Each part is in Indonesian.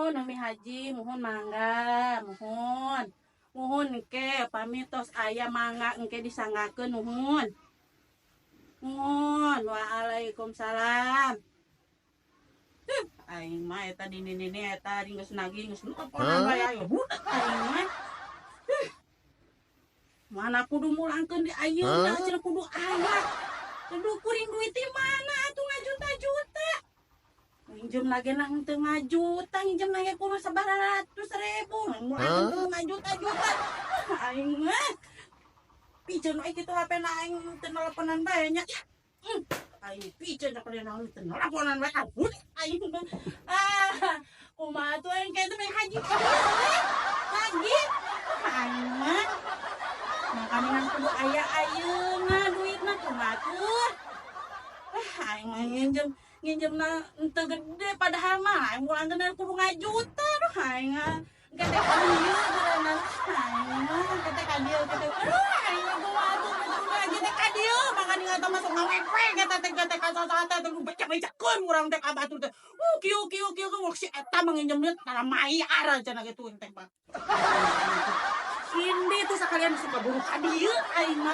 Nuhun Umi Haji, mohon mangga, mohon. Mohon engke pamitos aya mangga engke disanggakeun nuhun. Mohon. Waalaikumsalam. Aing mah eta dini eta geus nagih geus nuponan bae ayo budak aing mah. Mana kudu mulangkeun di ayeuna cenah kudu aya. Kudu kuring duit di mana atuh ngajuta-juta. Minjem lagi nang teu ngajuta, minjem lagi kudu 900.000. Mulangkeun kudu ngajuta-juta. Aing mah piceun we kitu HP-na aing teu nelponan bae nya. Aing piceun da kalian naon teu nelponan bae abut aing. Kumaha tuh aing kitu mah haji. Haji. Aing mah makanya kudu aya ayeuna duitna kumaha tuh. Aing mah nginjemna teu gede padahal mah aing mulangkeun kudu ngajuta doh aing gede ka dieu geurana aing mah gede ka dieu gede aing kumaha tuh gede ka dieu maka ngata masuk ngawewe eta teh gede ka sasata teh becak-becakkeun urang teh ka batur teh kieu si eta mah nginjem duit tara mayar cenah kitu teh mah ini tuh sakalian suka buru ka dieu aing mah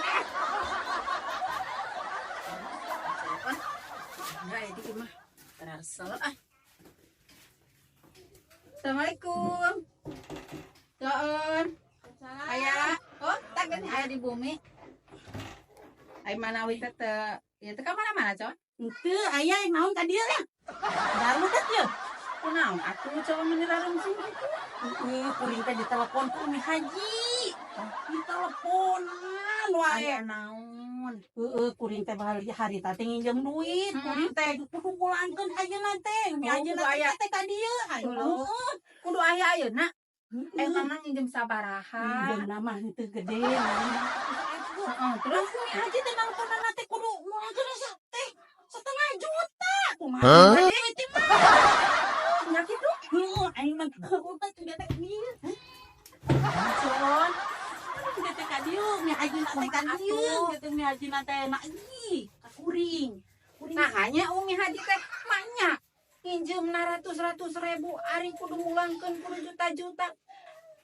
enggak ya dikit mah terasa Assalamualaikum Doon aya oh tak kan aya di bumi ai mana we teh ya teh ka mana-mana coy henteu aya naon ka dieu ya baru teh ye kunaon aku coba menirarum sih kuring teh ditelepon ku Umi Haji diteleponan wae naon kuring teh hari teh nginjem duit kuring teh kudu pulangkeun ayeuna teh ayeuna teh ka dieu kudu aya ayeuna eta mah nginjem sabaraha nginjem mah teu gede terus Umi Haji teh nelponana teh kudu mulangkeun teh 1,5 juta kumaha duit teh mah nya kitu aing mah kudu teh gede dieu Con, kita ka dieu, mi haji teh ka dieu, gitu mi haji teh nak ih, ka kuring. Nah hanya Umi Haji teh mahnya nginjem 100.000 ari kudu mulangkeun kudu juta-juta.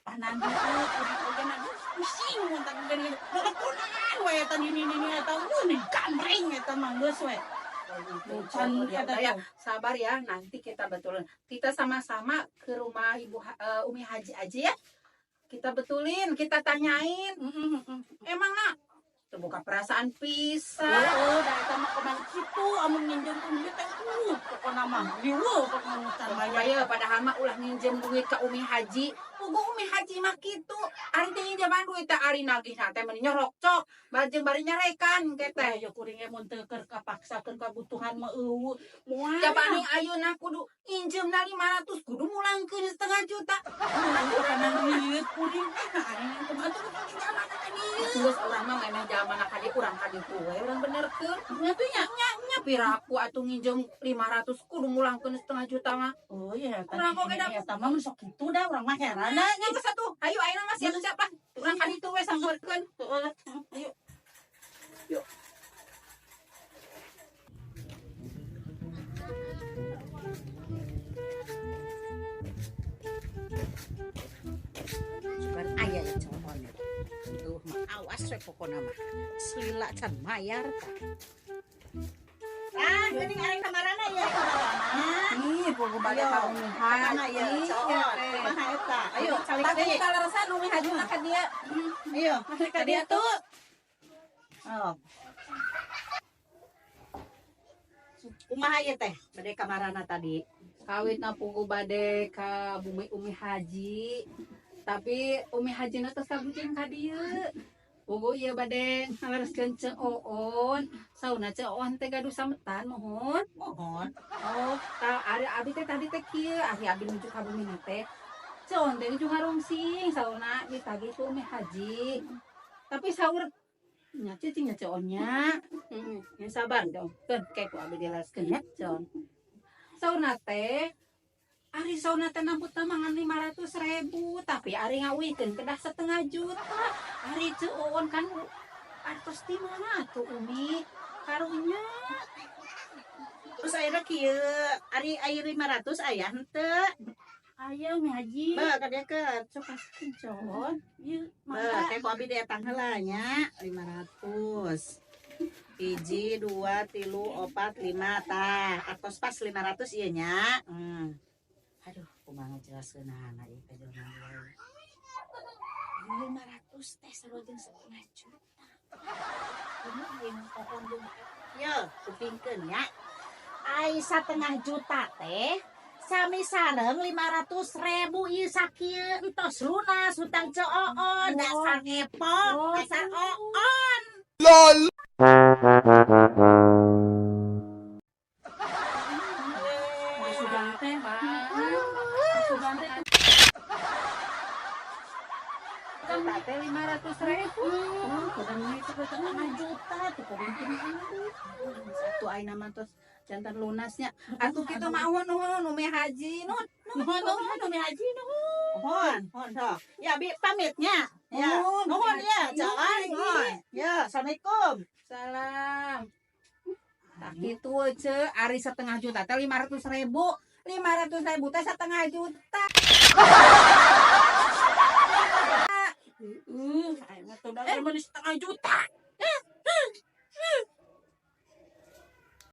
Panan dieu kuring oge na pusing mun tah gede. Teleponan we eta dini eta mun kamreng eta mah geus we. Sabar ya, nanti kita betulin. Kita sama-sama ke rumah Ibu Umi Haji aja ya. Kita betulin, kita tanyain. Emang nak terbuka perasaan pisan. Da eta mah kumaha kitu amun nginjem duit teh pokona mah liweuh pokona aya padahal mah ulah nginjem duit ka Umi Haji. Puguh Umi Haji mah kitu. Ari teh nginjeman duit teh ari nagihna teh meni nyorok cok. Bajeng bari nyarekan keteh. Ya kuring mun teu keur kapaksakeun kabutuhan mah eueuh. Moal. Jabani ayeuna kudu nginjemna 500 kudu mulangkeun 1,5 juta. Kana duit kuring aing kumaha tuh zaman ka dieu. Geus urang mah memang zaman ka dieu urang ka ditu we urang benerkeun. Nya tuh nya piraku atuh nginjem 500 kudu mulangkeun 1,5 juta mah. Oh iya urang kok eta mah sok kitu dah urang mah heran. Nah, nya geus atuh. Ayo ayeuna mah siap-siap lah. Urang ka ditu we sampeurkeun. Ayo. Yuk. Cuman aya ya contohnya. Tuh mah awas we pokona mah. Selila can mayar tah. Geuning areng kamarana ya kamarana. Ih, pogo bade ka Umi Haji ya. Kumaha eta? Ayo, calik deui. Tapi kaleresan Umi Haji mah ka dieu. Ayo, ka dieu tuh. Oh. Kumaha ieu teh? Bade kamarana tadi. Kawitna pogo bade ka bumi Umi Haji. Tapi Umi Hajina teh sabucing ka dieu. Pogo ieu bade ngalereskeun Ceu Oon. Sauna Ceu Oon teh gaduh sametan mohon. Mohon. Oh, ari abi teh tadi teh kieu, ari abi nuju ka bumi teh. Ceu Oon teh nuju ngarungsing sauna ditagih ku Umi Haji. Tapi saur nya cicing Ceu Oonnya. Ya sabar dong. Keun kayak ku abi dilereskeun ya Ceu Oon. Sauna teh ari sauna teh nambut mangan 500.000 tapi ari ngawikeun kedah 1,5 juta. Ari Ceu Oon kan artos di mana tuh Umi karunya. Terus ayeuna kieu ari aya 500 aya henteu. Ayo Mi Haji. Ba ka deket. Sok kasih con. Ieu Ba mangga. kayak kopi datang heula nya 500. Hiji, 2, 3, 4, 5 tah. Atos pas 500 ieu nya. Aduh, kumaha jelaskeunana ieu ka jelema ieu. 500 teh sarojeun 1,5 juta. Yo, kupingkeun nya. Ai 1,5 juta teh sami sareng 500.000 ieu sakieu entos lunas hutang cooon dasar ngepok dasar oon. Sudah teh. Sudah teh. Juta teh 500.000. Kadang itu 1,5 juta tuh kuringkin. Satu ayeuna mah tos jantan lunasnya. Atuh kitu mah nuhun Umi Haji nuhun. Nuhun Mi Haji nuhun. Hon sok. Ya bi pamitnya. Ya, nuhun ya, jalan nuhun. Ya, assalamualaikum. Salam. Tak kitu ce ari 1,5 juta teh 500.000. 500.000 teh 1,5 juta. Ayo tuh udah 1,5 juta.